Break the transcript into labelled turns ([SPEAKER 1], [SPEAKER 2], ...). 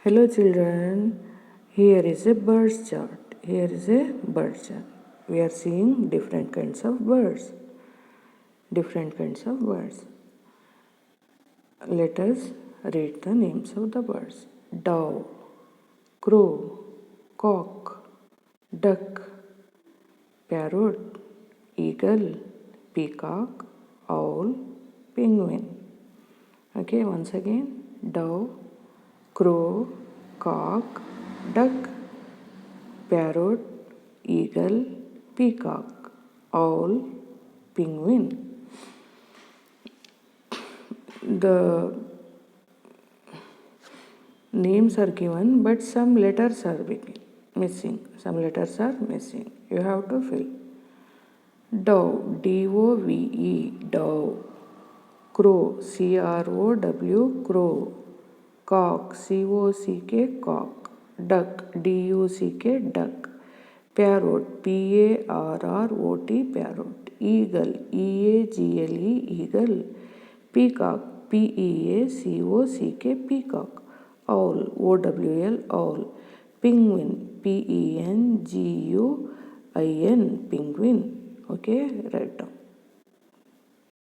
[SPEAKER 1] Hello children, here is a bird chart. Here is a bird chart. We are seeing different kinds of birds. Different kinds of birds. Let us read the names of the birds. Dove, crow, cock, duck, parrot, eagle, peacock, owl, penguin. Okay, once again, dove, crow, cock, duck, parrot, eagle, peacock, owl, penguin. The names are given, but some letters are missing. Some letters are missing. You have to fill. Dove, D-O-V-E, dove. Crow, C-R-O-W, crow. Cock, C-O-C-K, cock. Duck, D-U-C-K, duck. Parrot, P-A-R-R-O-T, parrot. Eagle, E-A-G-L-E, eagle. Peacock, P-E-A-C-O-C-K, peacock. Owl, O-W-L, owl. Penguin, P-E-N-G-U-I-N, penguin. Okay, write down.